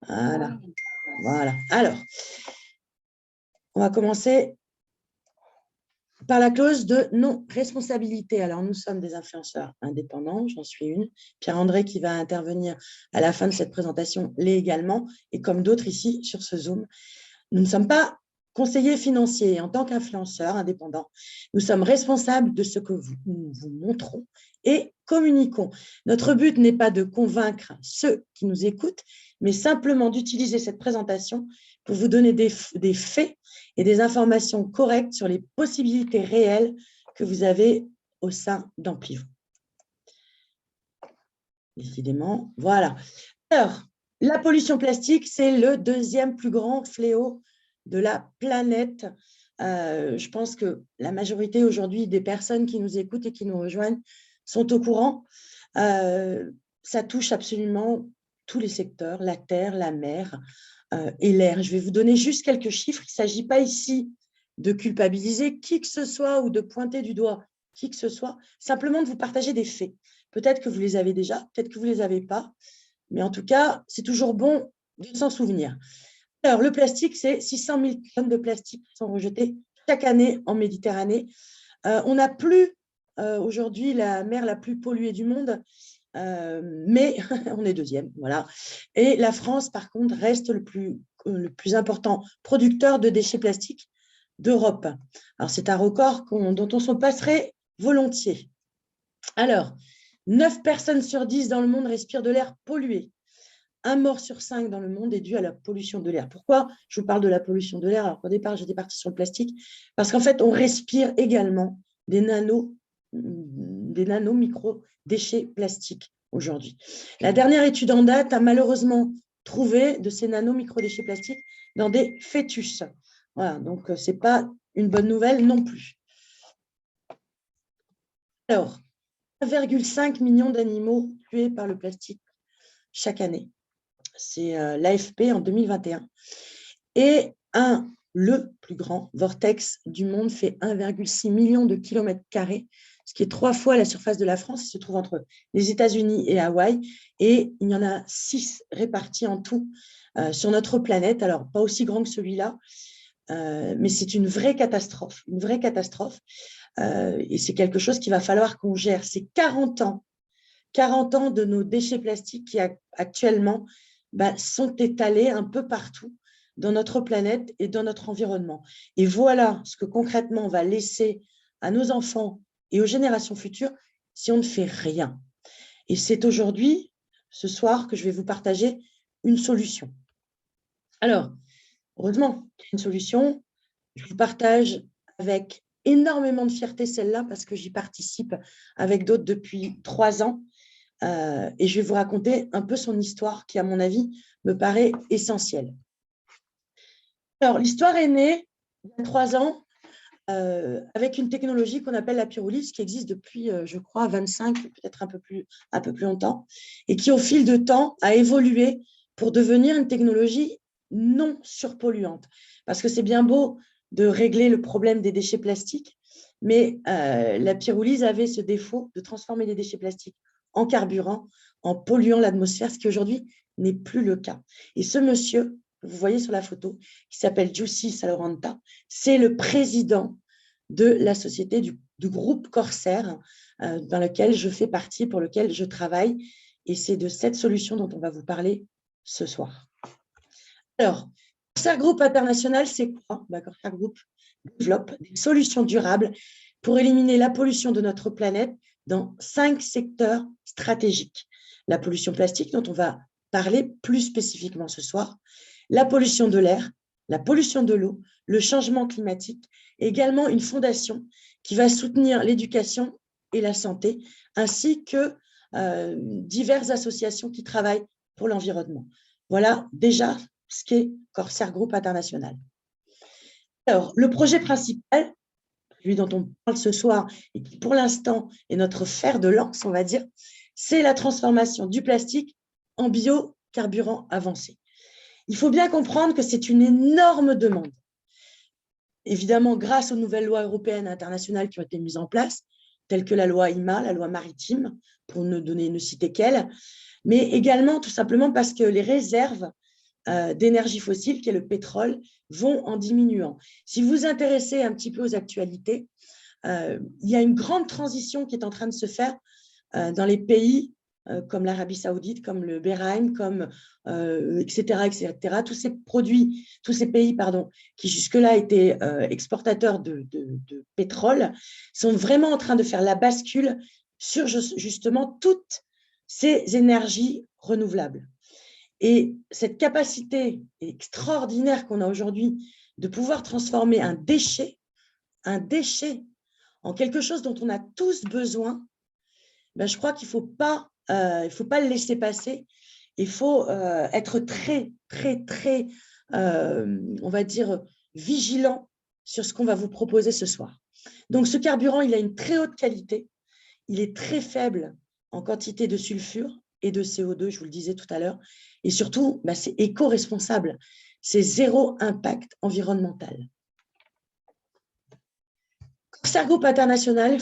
Voilà. Voilà. Alors, on va commencer par la clause de non-responsabilité. Alors, nous sommes des influenceurs indépendants, j'en suis une. Pierre-André, qui va intervenir à la fin de cette présentation, l'est également. Et comme d'autres ici sur ce Zoom, nous ne sommes pas conseillers financiers. En tant qu'influenceurs indépendants, nous sommes responsables de ce que nous vous montrons et communiquons. Notre but n'est pas de convaincre ceux qui nous écoutent, mais simplement d'utiliser cette présentation pour vous donner des faits et des informations correctes sur les possibilités réelles que vous avez au sein d'Amplivou. Décidément, voilà. Alors, la pollution plastique, c'est le deuxième plus grand fléau de la planète. Je pense que la majorité aujourd'hui des personnes qui nous écoutent et qui nous rejoignent sont au courant. Ça touche absolument tous les secteurs, la terre, la mer et l'air. Je vais vous donner juste quelques chiffres. Il ne s'agit pas ici de culpabiliser qui que ce soit ou de pointer du doigt qui que ce soit, simplement de vous partager des faits. Peut-être que vous les avez déjà, peut-être que vous ne les avez pas, mais en tout cas, c'est toujours bon de s'en souvenir. Alors, le plastique, c'est 600 000 tonnes de plastique qui sont rejetées chaque année en Méditerranée. On n'a plus aujourd'hui la mer la plus polluée du monde, mais on est deuxième, voilà. Et la France, par contre, reste le plus important producteur de déchets plastiques d'Europe. Alors, c'est un record dont on se passerait volontiers. Alors, 9 personnes sur 10 dans le monde respirent de l'air pollué. Un mort sur 5 dans le monde est dû à la pollution de l'air. Pourquoi je vous parle de la pollution de l'air? Alors qu'au départ, j'étais partie sur le plastique. Parce qu'en fait, on respire également des nano-micro-déchets plastiques aujourd'hui. La dernière étude en date a malheureusement trouvé de ces nano-micro-déchets plastiques dans des fœtus. Voilà, donc ce n'est pas une bonne nouvelle non plus. Alors, 1,5 million d'animaux tués par le plastique chaque année. C'est l'AFP en 2021. Et le plus grand vortex du monde fait 1,6 million de kilomètres carrés, ce qui est 3 fois la surface de la France. Il se trouve entre les États-Unis et Hawaï. Et il y en a 6 répartis en tout sur notre planète. Alors, pas aussi grand que celui-là, mais c'est une vraie catastrophe. Une vraie catastrophe. Et c'est quelque chose qu'il va falloir qu'on gère. C'est 40 ans de nos déchets plastiques qui actuellement sont étalés un peu partout dans notre planète et dans notre environnement. Et voilà ce que concrètement on va laisser à nos enfants et aux générations futures si on ne fait rien. Et c'est aujourd'hui, ce soir, que je vais vous partager une solution. Alors, heureusement, il y a une solution. Je vous partage avec énormément de fierté celle-là parce que j'y participe avec d'autres depuis 3 ans. Et je vais vous raconter un peu son histoire qui, à mon avis, me paraît essentielle. Alors, l'histoire est née il y a 3 ans avec une technologie qu'on appelle la pyrolyse qui existe depuis, je crois, 25, peut-être un peu plus longtemps, et qui, au fil de temps, a évolué pour devenir une technologie non surpolluante. Parce que c'est bien beau de régler le problème des déchets plastiques, mais la pyrolyse avait ce défaut de transformer les déchets plastiques en carburant, en polluant l'atmosphère, ce qui aujourd'hui n'est plus le cas. Et ce monsieur, que vous voyez sur la photo, qui s'appelle Giussi Saloranta, c'est le président de la société du groupe Corsair, dans lequel je fais partie, pour lequel je travaille. Et c'est de cette solution dont on va vous parler ce soir. Alors, Corsair Group International, c'est quoi? Corsair Group développe des solutions durables pour éliminer la pollution de notre planète dans 5 secteurs stratégiques. La pollution plastique, dont on va parler plus spécifiquement ce soir, la pollution de l'air, la pollution de l'eau, le changement climatique, et également une fondation qui va soutenir l'éducation et la santé, ainsi que diverses associations qui travaillent pour l'environnement. Voilà déjà ce qu'est Corsair Group International. Alors, le projet principal, celui dont on parle ce soir et qui pour l'instant est notre fer de lance, on va dire, c'est la transformation du plastique en biocarburant avancé. Il faut bien comprendre que c'est une énorme demande. Évidemment, grâce aux nouvelles lois européennes et internationales qui ont été mises en place, telles que la loi IMA, la loi maritime, pour ne citer qu'elle, mais également tout simplement parce que les réserves d'énergie fossile, qui est le pétrole, vont en diminuant. Si vous vous intéressez un petit peu aux actualités, il y a une grande transition qui est en train de se faire dans les pays comme l'Arabie Saoudite, comme le Bahreïn, comme etc., etc. Tous ces produits, tous ces pays, pardon, qui jusque-là étaient exportateurs de pétrole, sont vraiment en train de faire la bascule sur justement toutes ces énergies renouvelables. Et cette capacité extraordinaire qu'on a aujourd'hui de pouvoir transformer un déchet en quelque chose dont on a tous besoin, ben, je crois qu'il ne faut pas le laisser passer. Il faut être très, très, très, on va dire, vigilant sur ce qu'on va vous proposer ce soir. Donc, ce carburant, il a une très haute qualité. Il est très faible en quantité de sulfure et de CO2, je vous le disais tout à l'heure. Et surtout, ben, c'est éco-responsable. C'est zéro impact environnemental. Corsair Group International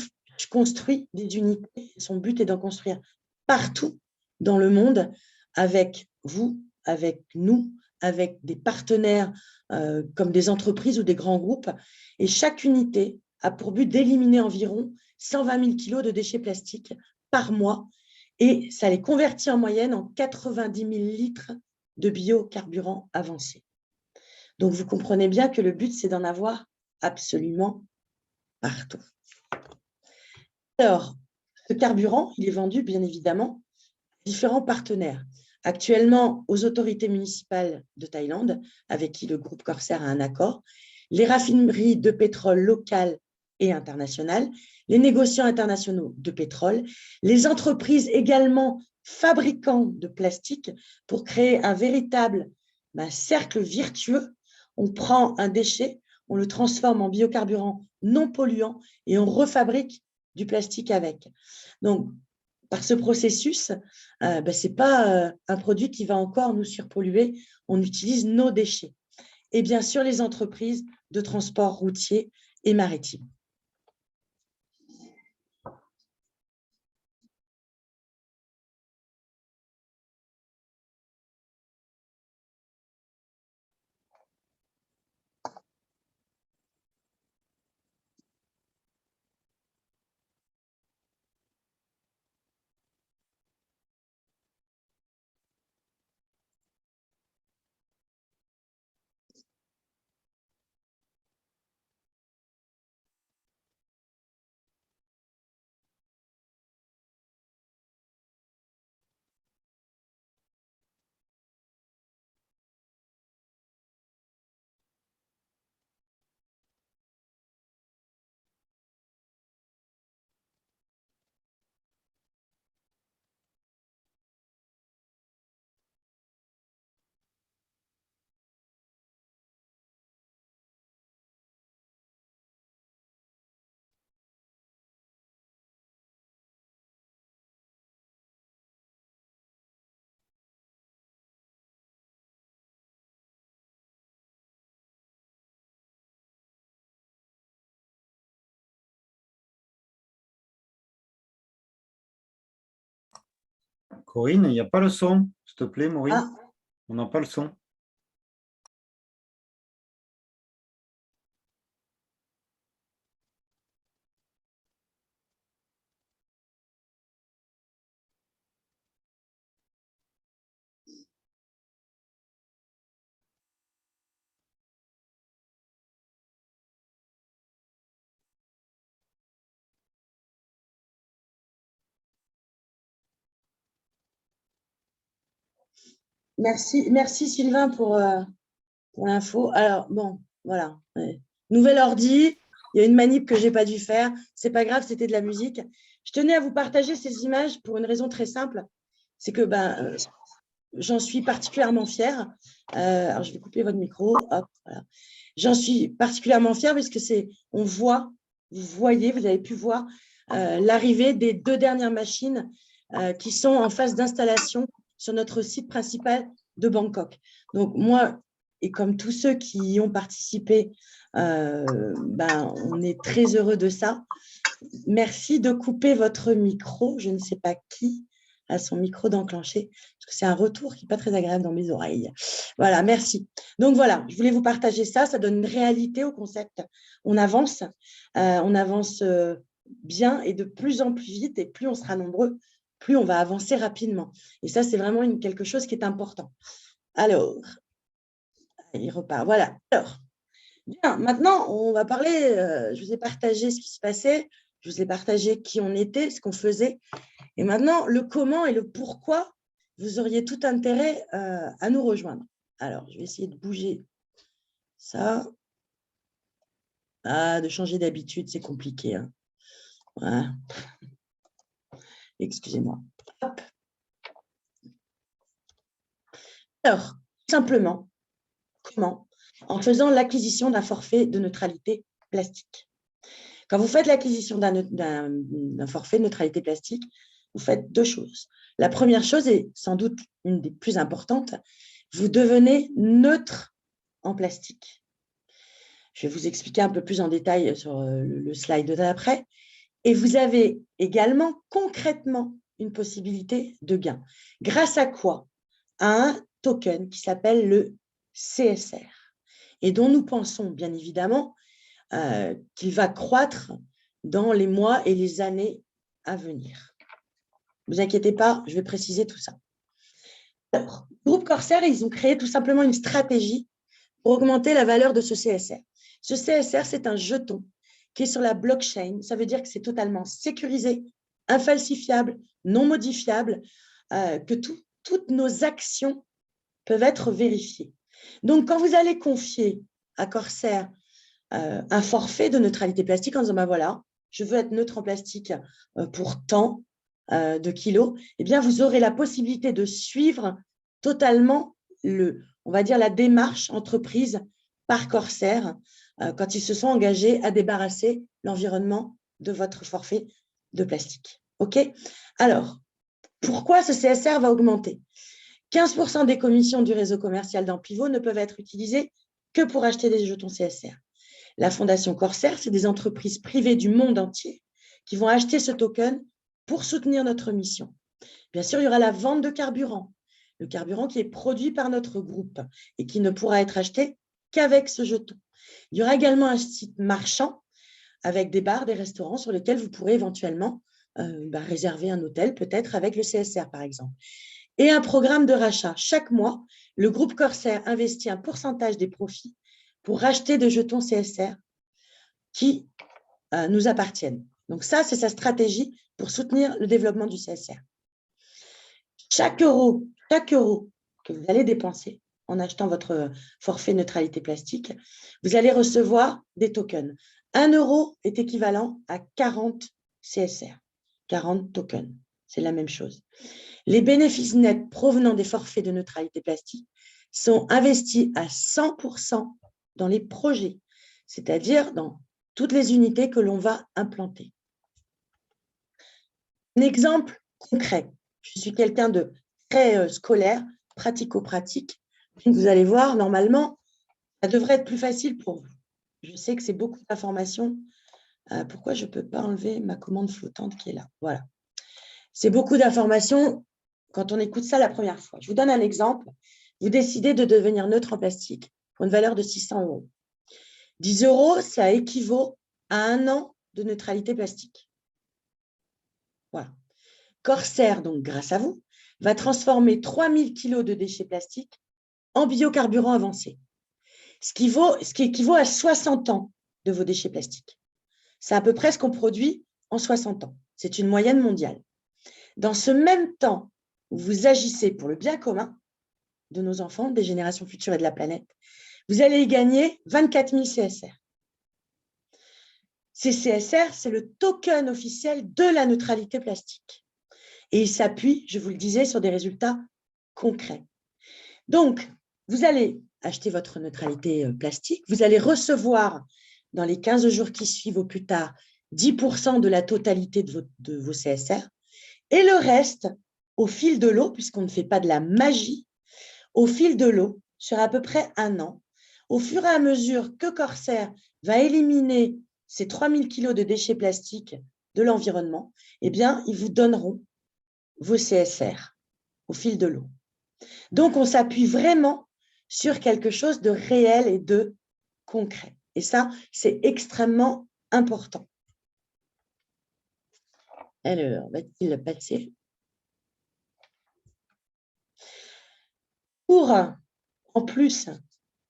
construit des unités. Son but est d'en construire partout dans le monde avec vous, avec nous, avec des partenaires comme des entreprises ou des grands groupes. Et chaque unité a pour but d'éliminer environ 120 000 kilos de déchets plastiques par mois. Et ça les convertit en moyenne en 90 000 litres de biocarburant avancé. Donc, vous comprenez bien que le but, c'est d'en avoir absolument partout. Alors, ce carburant, il est vendu, bien évidemment, à différents partenaires. Actuellement, aux autorités municipales de Thaïlande, avec qui le groupe Corsair a un accord, les raffineries de pétrole locales et internationales, les négociants internationaux de pétrole, les entreprises également fabricants de plastique pour créer un véritable cercle vertueux. On prend un déchet, on le transforme en biocarburant non polluant et on refabrique du plastique avec. Donc, par ce processus, ce n'est pas un produit qui va encore nous surpolluer. On utilise nos déchets. Et bien sûr, les entreprises de transport routier et maritime. Corinne, il n'y a pas le son, s'il te plaît, Maureen. Ah. On n'a pas le son. Merci Sylvain pour l'info. Alors, bon, voilà. Nouvel ordi, il y a une manip que je n'ai pas dû faire. Ce n'est pas grave, c'était de la musique. Je tenais à vous partager ces images pour une raison très simple. C'est que j'en suis particulièrement fière. Alors, je vais couper votre micro. Hop, voilà. J'en suis particulièrement fière parce que on voit, vous voyez, vous avez pu voir l'arrivée des 2 dernières machines qui sont en phase d'installation sur notre site principal de Bangkok. Donc, moi, et comme tous ceux qui y ont participé, on est très heureux de ça. Merci de couper votre micro. Je ne sais pas qui a son micro d'enclenché, parce que c'est un retour qui n'est pas très agréable dans mes oreilles. Voilà, merci. Donc voilà, je voulais vous partager ça. Ça donne une réalité au concept. On avance bien et de plus en plus vite. Et plus on sera nombreux, plus on va avancer rapidement. Et ça, c'est vraiment quelque chose qui est important. Alors, il repart. Voilà. Alors, bien, maintenant, on va parler. Je vous ai partagé ce qui se passait. Je vous ai partagé qui on était, ce qu'on faisait. Et maintenant, le comment et le pourquoi, vous auriez tout intérêt à nous rejoindre. Alors, je vais essayer de bouger ça. Ah, de changer d'habitude, c'est compliqué. Hein. Voilà. Excusez-moi. Hop. Alors, simplement, comment? En faisant l'acquisition d'un forfait de neutralité plastique. Quand vous faites l'acquisition d'un forfait de neutralité plastique, vous faites deux choses. La première chose, et sans doute une des plus importantes, vous devenez neutre en plastique. Je vais vous expliquer un peu plus en détail sur le slide d'après. Et vous avez également concrètement une possibilité de gain. Grâce à quoi? À un token qui s'appelle le CSR et dont nous pensons bien évidemment qu'il va croître dans les mois et les années à venir. Ne vous inquiétez pas, je vais préciser tout ça. Alors, le groupe Corsair, ils ont créé tout simplement une stratégie pour augmenter la valeur de ce CSR. Ce CSR, c'est un jeton qui est sur la blockchain. Ça veut dire que c'est totalement sécurisé, infalsifiable, non modifiable, que toutes nos actions peuvent être vérifiées. Donc, quand vous allez confier à Corsair un forfait de neutralité plastique en disant, ben voilà, je veux être neutre en plastique pour tant de kilos, eh bien, vous aurez la possibilité de suivre totalement on va dire, la démarche entreprise par Corsair quand ils se sont engagés à débarrasser l'environnement de votre forfait de plastique. OK? Alors, pourquoi ce CSR va augmenter? 15% des commissions du réseau commercial d'Ampivot ne peuvent être utilisées que pour acheter des jetons CSR. La Fondation Corsair, c'est des entreprises privées du monde entier qui vont acheter ce token pour soutenir notre mission. Bien sûr, il y aura la vente de carburant, le carburant qui est produit par notre groupe et qui ne pourra être acheté qu'avec ce jeton. Il y aura également un site marchand avec des bars, des restaurants sur lesquels vous pourrez éventuellement réserver un hôtel, peut-être avec le CSR par exemple. Et un programme de rachat. Chaque mois, le groupe Corsair investit un pourcentage des profits pour racheter des jetons CSR qui nous appartiennent. Donc ça, c'est sa stratégie pour soutenir le développement du CSR. Chaque euro que vous allez dépenser en achetant votre forfait neutralité plastique, vous allez recevoir des tokens. 1 euro est équivalent à 40 CSR, 40 tokens. C'est la même chose. Les bénéfices nets provenant des forfaits de neutralité plastique sont investis à 100% dans les projets, c'est-à-dire dans toutes les unités que l'on va implanter. Un exemple concret. Je suis quelqu'un de très scolaire, pratico-pratique. Vous allez voir, normalement, ça devrait être plus facile pour vous. Je sais que c'est beaucoup d'informations. Pourquoi je ne peux pas enlever ma commande flottante qui est là? Voilà. C'est beaucoup d'informations quand on écoute ça la première fois. Je vous donne un exemple. Vous décidez de devenir neutre en plastique pour une valeur de 600 euros. 10 euros, ça équivaut à 1 an de neutralité plastique. Voilà. Corsair, donc grâce à vous, va transformer 3000 kg de déchets plastiques en biocarburant avancé, ce qui équivaut à 60 ans de vos déchets plastiques. C'est à peu près ce qu'on produit en 60 ans. C'est une moyenne mondiale. Dans ce même temps, vous agissez pour le bien commun de nos enfants, des générations futures et de la planète. Vous allez y gagner 24 000 CSR. Ces CSR, c'est le token officiel de la neutralité plastique. Et il s'appuie, je vous le disais, sur des résultats concrets. Donc, vous allez acheter votre neutralité plastique, vous allez recevoir dans les 15 jours qui suivent au plus tard 10% de la totalité de vos CSR et le reste, au fil de l'eau, puisqu'on ne fait pas de la magie, au fil de l'eau, sur à peu près 1 an, au fur et à mesure que Corsair va éliminer ces 3000 kg de déchets plastiques de l'environnement, eh bien, ils vous donneront vos CSR au fil de l'eau. Donc, on s'appuie vraiment sur quelque chose de réel et de concret. Et ça, c'est extrêmement important. Alors, va-t-il le passer? Pour, en plus,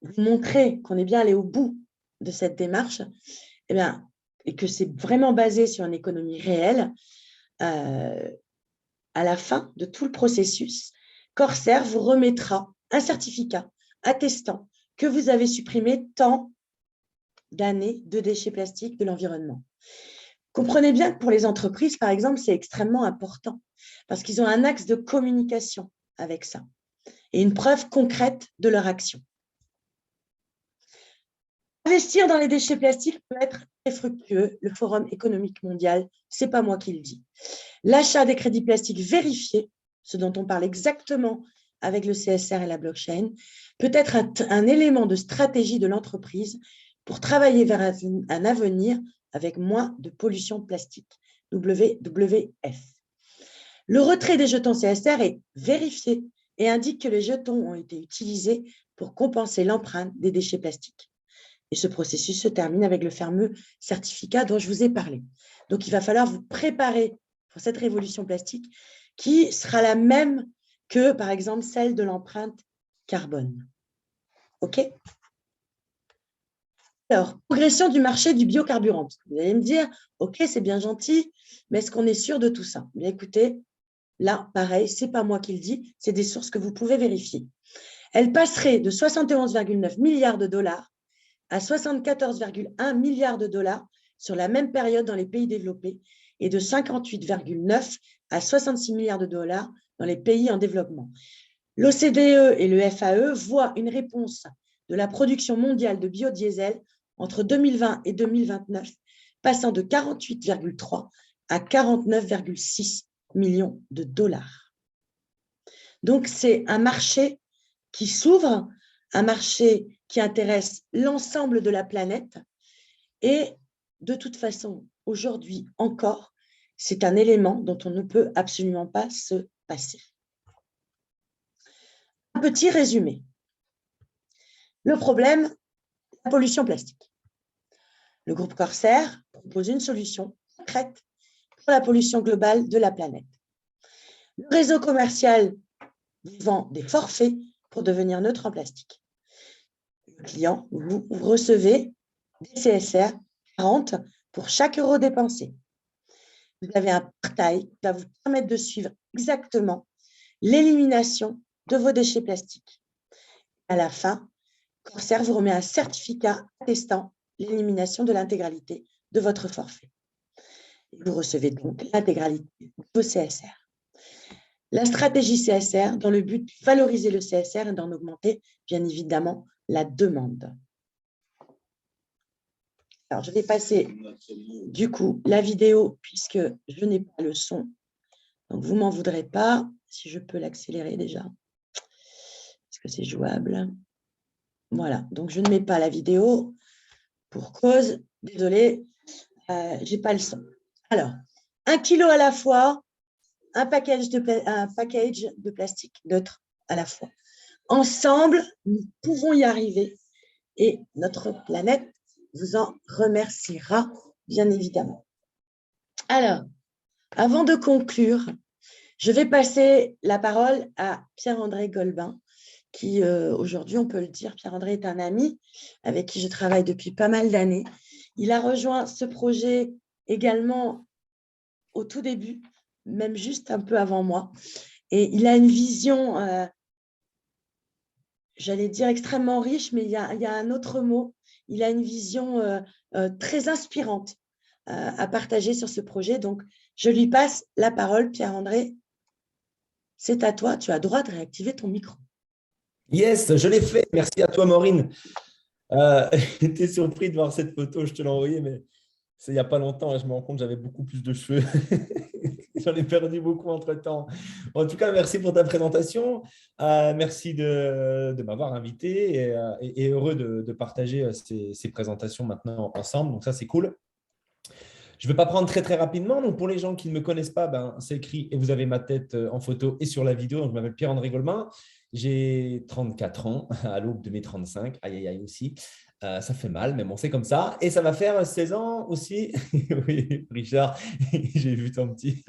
vous montrer qu'on est bien allé au bout de cette démarche, eh bien, et que c'est vraiment basé sur une économie réelle, à la fin de tout le processus, Corsair vous remettra un certificat attestant que vous avez supprimé tant d'années de déchets plastiques de l'environnement. Comprenez bien que pour les entreprises, par exemple, c'est extrêmement important parce qu'ils ont un axe de communication avec ça et une preuve concrète de leur action. Investir dans les déchets plastiques peut être très fructueux. Le Forum économique mondial, ce n'est pas moi qui le dis. L'achat des crédits plastiques vérifiés, ce dont on parle exactement avec le CSR et la blockchain, peut être un élément de stratégie de l'entreprise pour travailler vers un avenir avec moins de pollution plastique, WWF. Le retrait des jetons CSR est vérifié et indique que les jetons ont été utilisés pour compenser l'empreinte des déchets plastiques. Et ce processus se termine avec le fameux certificat dont je vous ai parlé. Donc, il va falloir vous préparer pour cette révolution plastique qui sera la même que, par exemple, celle de l'empreinte carbone. OK? Alors, progression du marché du biocarburant. Vous allez me dire, OK, c'est bien gentil, mais est-ce qu'on est sûr de tout ça? Bien, écoutez, là, pareil, ce n'est pas moi qui le dis, c'est des sources que vous pouvez vérifier. Elle passerait de 71,9 milliards de dollars à 74,1 milliards de dollars sur la même période dans les pays développés et de 58,9 à 66 milliards de dollars dans les pays en développement. L'OCDE et le FAE voient une réponse de la production mondiale de biodiesel entre 2020 et 2029 passant de 48,3 à 49,6 millions de dollars. Donc, c'est un marché qui s'ouvre, un marché qui intéresse l'ensemble de la planète et de toute façon, aujourd'hui encore, c'est un élément dont on ne peut absolument pas se passer. Un petit résumé. Le problème, la pollution plastique. Le groupe Corsair propose une solution concrète pour la pollution globale de la planète. Le réseau commercial vend des forfaits pour devenir neutre en plastique. Le client, vous recevez des CSR 40 pour chaque euro dépensé. Vous avez un portail qui va vous permettre de suivre exactement l'élimination de vos déchets plastiques. À la fin, Corsair vous remet un certificat attestant l'élimination de l'intégralité de votre forfait. Vous recevez donc l'intégralité de vos CSR. La stratégie CSR dans le but de valoriser le CSR et d'en augmenter, bien évidemment, la demande. Alors, je vais passer du coup la vidéo puisque je n'ai pas le son. Donc, vous ne m'en voudrez pas. Si je peux l'accélérer déjà. Est-ce que c'est jouable? Voilà. Donc, je ne mets pas la vidéo pour cause. Désolée, je n'ai pas le son. Alors, 1 kilo à la fois, un package de plastique neutre à la fois. Ensemble, nous pouvons y arriver et notre planète vous en remerciera, bien évidemment. Alors, avant de conclure, je vais passer la parole à Pierre-André Golbin, qui aujourd'hui, on peut le dire, Pierre-André est un ami avec qui je travaille depuis pas mal d'années. Il a rejoint ce projet également au tout début, même juste un peu avant moi. Et il a une vision, j'allais dire extrêmement riche, mais il y a un autre mot. Il a une vision très inspirante à partager sur ce projet. Donc, je lui passe la parole, Pierre-André. C'est à toi, tu as droit de réactiver ton micro. Yes, je l'ai fait. Merci à toi, Maureen. J'étais surpris de voir cette photo, je te l'ai envoyée, mais c'est il n'y a pas longtemps et je me rends compte que j'avais beaucoup plus de cheveux. J'en ai perdu beaucoup entre-temps. En tout cas, merci pour ta présentation. Merci de m'avoir invité et heureux de partager ces présentations maintenant ensemble. Donc ça, c'est cool. Je ne vais pas prendre très rapidement. Donc, pour les gens qui ne me connaissent pas, c'est écrit et vous avez ma tête en photo et sur la vidéo. Donc, je m'appelle Pierre-André Golbin. J'ai 34 ans à l'aube de mes 35. Aïe, aïe, aïe aussi. Ça fait mal, mais bon, c'est comme ça. Et ça va faire 16 ans aussi. Oui, Richard, j'ai vu ton petit.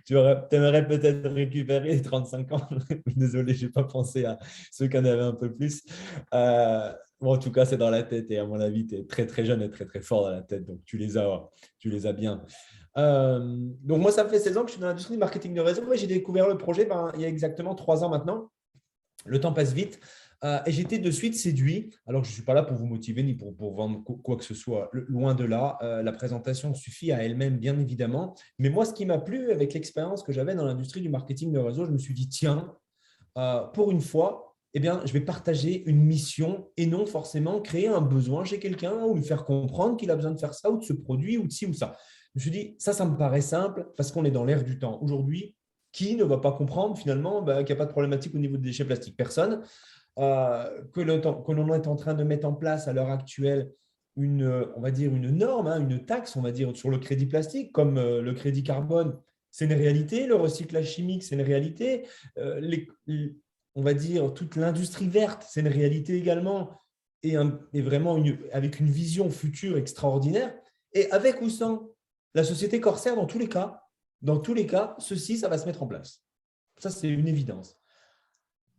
Tu aimerais peut-être récupérer les 35 ans. Désolé, je n'ai pas pensé à ceux qui en avaient un peu plus. Bon, en tout cas, c'est dans la tête. Et à mon avis, tu es très, très jeune et très, très fort dans la tête. Donc, tu les as bien. Donc, moi, ça me fait 16 ans que je suis dans l'industrie du marketing de réseau. J'ai découvert le projet il y a exactement 3 ans maintenant. Le temps passe vite. Et j'étais de suite séduit. Alors, je ne suis pas là pour vous motiver ni pour vendre quoi que ce soit. Loin de là, la présentation suffit à elle-même, bien évidemment. Mais moi, ce qui m'a plu avec l'expérience que j'avais dans l'industrie du marketing de réseau, je me suis dit, tiens, pour une fois, eh bien, je vais partager une mission et non forcément créer un besoin chez quelqu'un ou lui faire comprendre qu'il a besoin de faire ça ou de ce produit ou de ci ou ça. Je me suis dit, ça me paraît simple parce qu'on est dans l'ère du temps. Aujourd'hui, qui ne va pas comprendre finalement qu'il n'y a pas de problématique au niveau des déchets plastiques? Personne. Que l'on est en train de mettre en place à l'heure actuelle on va dire une norme, une taxe, on va dire, sur le crédit plastique, comme le crédit carbone, c'est une réalité. Le recyclage chimique, c'est une réalité. On va dire toute l'industrie verte, c'est une réalité également. Et vraiment avec une vision future extraordinaire. Et avec ou sans la société Corsair, dans tous les cas, ça va se mettre en place. Ça, c'est une évidence.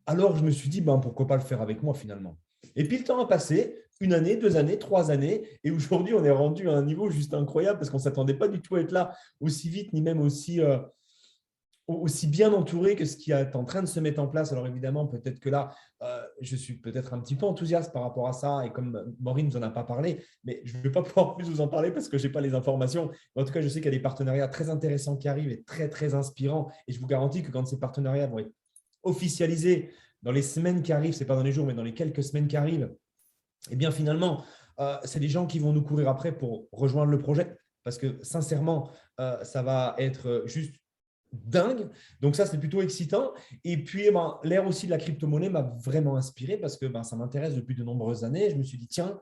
Alors, je me suis dit, pourquoi pas le faire avec moi finalement? Et puis, le temps a passé, 1 année, 2 années, 3 années. Et aujourd'hui, on est rendu à un niveau juste incroyable parce qu'on ne s'attendait pas du tout à être là aussi vite, ni même aussi bien entouré que ce qui est en train de se mettre en place. Alors, évidemment, peut-être que là, je suis peut-être un petit peu enthousiaste par rapport à ça. Et comme Maureen ne vous en a pas parlé, mais je ne vais pas pouvoir plus vous en parler parce que je n'ai pas les informations. Mais en tout cas, je sais qu'il y a des partenariats très intéressants qui arrivent et très, très inspirants. Et je vous garantis que quand ces partenariats vont être officialisé dans les semaines qui arrivent, ce n'est pas dans les jours, mais dans les quelques semaines qui arrivent, eh bien finalement, c'est des gens qui vont nous courir après pour rejoindre le projet parce que sincèrement, ça va être juste dingue. Donc ça, c'est plutôt excitant. Et puis, l'ère aussi de la crypto-monnaie m'a vraiment inspiré parce que ça m'intéresse depuis de nombreuses années. Je me suis dit, tiens,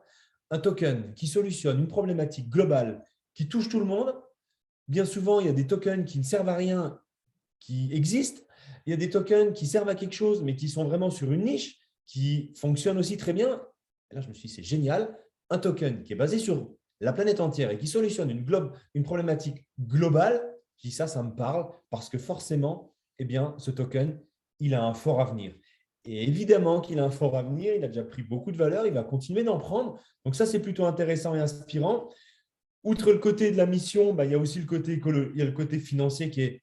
un token qui solutionne une problématique globale qui touche tout le monde. Bien souvent, il y a des tokens qui ne servent à rien qui existent. Il y a des tokens qui servent à quelque chose, mais qui sont vraiment sur une niche, qui fonctionnent aussi très bien. Et là, je me suis dit, c'est génial. Un token qui est basé sur la planète entière et qui solutionne une problématique globale, je dis ça me parle parce que forcément, eh bien, ce token, il a un fort avenir. Et évidemment qu'il a un fort avenir, il a déjà pris beaucoup de valeur, il va continuer d'en prendre. Donc ça, c'est plutôt intéressant et inspirant. Outre le côté de la mission, il y a aussi le côté financier qui est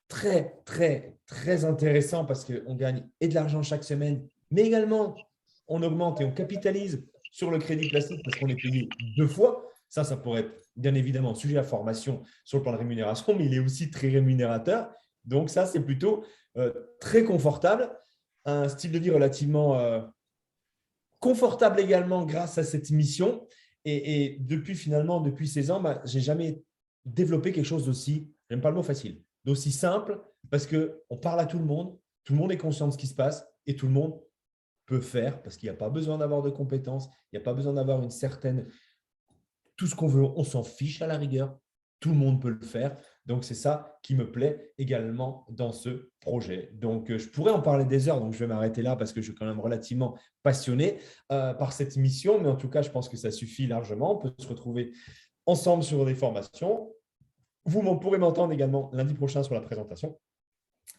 très, très, très intéressant parce qu'on gagne et de l'argent chaque semaine, mais également, on augmente et on capitalise sur le crédit plastique parce qu'on est payé 2 fois. Ça pourrait être bien évidemment sujet à formation sur le plan de rémunération, mais il est aussi très rémunérateur. Donc ça, c'est plutôt très confortable. Un style de vie relativement confortable également grâce à cette mission. Et depuis 16 ans, je n'ai jamais développé quelque chose d'aussi, j'aime pas le mot facile, d'aussi simple parce qu'on parle à tout le monde est conscient de ce qui se passe et tout le monde peut faire parce qu'il n'y a pas besoin d'avoir de compétences, il n'y a pas besoin d'avoir une certaine… Tout ce qu'on veut, on s'en fiche à la rigueur, tout le monde peut le faire. Donc, c'est ça qui me plaît également dans ce projet. Donc, je pourrais en parler des heures, donc je vais m'arrêter là parce que je suis quand même relativement passionné par cette mission. Mais en tout cas, je pense que ça suffit largement. On peut se retrouver ensemble sur des formations. Vous pourrez m'entendre également lundi prochain sur la présentation.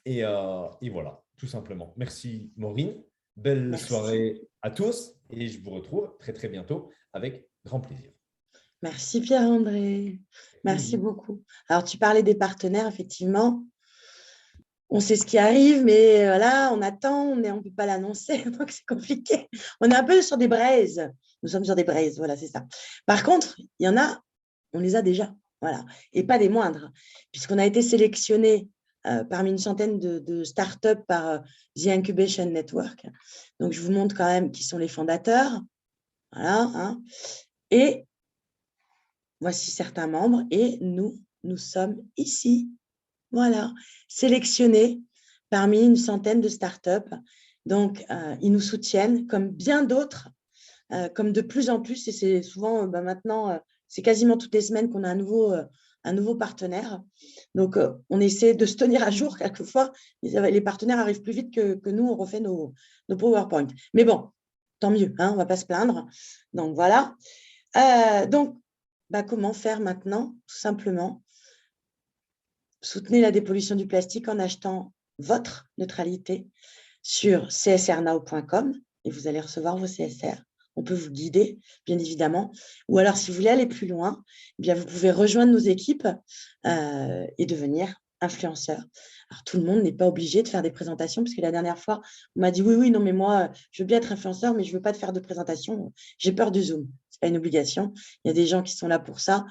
Et voilà, tout simplement. Merci Maureen. Belle soirée à tous et je vous retrouve très, très bientôt avec grand plaisir. Merci Pierre-André. Merci beaucoup. Alors, tu parlais des partenaires, effectivement. On sait ce qui arrive, mais là, on attend, on ne peut pas l'annoncer, donc c'est compliqué. On est un peu sur des braises. Nous sommes sur des braises, voilà, c'est ça. Par contre, il y en a, on les a déjà, voilà, et pas des moindres, puisqu'on a été sélectionné parmi une centaine de startups par The Incubation Network. Donc, je vous montre quand même qui sont les fondateurs. Voilà, et voici certains membres et nous sommes ici. Voilà, sélectionnés parmi une centaine de startups. Donc, ils nous soutiennent comme bien d'autres, comme de plus en plus. Et c'est souvent maintenant, c'est quasiment toutes les semaines qu'on a un nouveau partenaire. Donc, on essaie de se tenir à jour quelquefois. Les partenaires arrivent plus vite que nous, on refait nos PowerPoint. Mais bon, tant mieux, hein, on ne va pas se plaindre. Donc, voilà. Comment faire maintenant? Tout simplement, soutenez la dépollution du plastique en achetant votre neutralité sur csrnow.com et vous allez recevoir vos CSR. On peut vous guider, bien évidemment. Ou alors, si vous voulez aller plus loin, eh bien, vous pouvez rejoindre nos équipes et devenir influenceur. Alors, tout le monde n'est pas obligé de faire des présentations, parce que la dernière fois, on m'a dit oui, non, mais moi, je veux bien être influenceur, mais je ne veux pas te faire de présentation. J'ai peur du Zoom. Ce n'est pas une obligation. Il y a des gens qui sont là pour ça.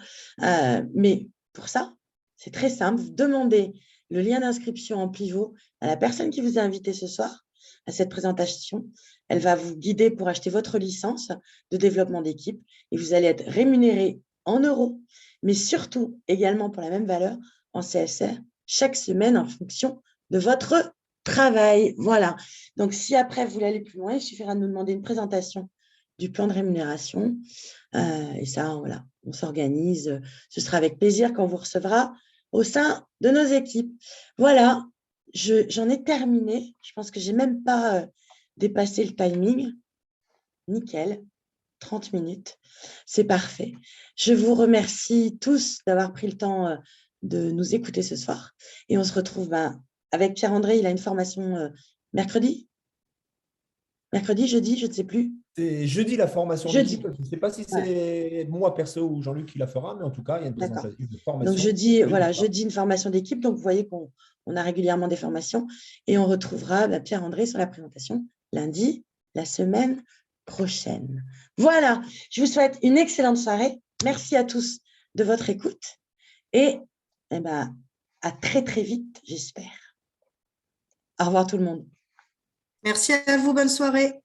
Mais pour ça, c'est très simple. Vous demandez le lien d'inscription en pivot à la personne qui vous a invité ce soir à cette présentation. Elle va vous guider pour acheter votre licence de développement d'équipe et vous allez être rémunéré en euros, mais surtout également pour la même valeur en CSR chaque semaine en fonction de votre travail. Voilà. Donc, si après vous voulez aller plus loin, il suffira de nous demander une présentation du plan de rémunération. Et ça, voilà, on s'organise. Ce sera avec plaisir qu'on vous recevra au sein de nos équipes. Voilà, j'en ai terminé. Je pense que je n'ai même pas dépassé le timing. Nickel, 30 minutes, c'est parfait. Je vous remercie tous d'avoir pris le temps de nous écouter ce soir. Et on se retrouve avec Pierre-André. Il a une formation mercredi, jeudi, je ne sais plus. C'est jeudi la formation Jeudi. d'équipe. Je ne sais pas si c'est moi perso ou Jean-Luc qui la fera, mais en tout cas, il y a une présentation de formation. Donc, jeudi, une formation d'équipe. Donc, vous voyez qu'on a régulièrement des formations. Et on retrouvera Pierre-André sur la présentation lundi, la semaine prochaine. Voilà, je vous souhaite une excellente soirée. Merci à tous de votre écoute. Et à très, très vite, j'espère. Au revoir tout le monde. Merci à vous, bonne soirée.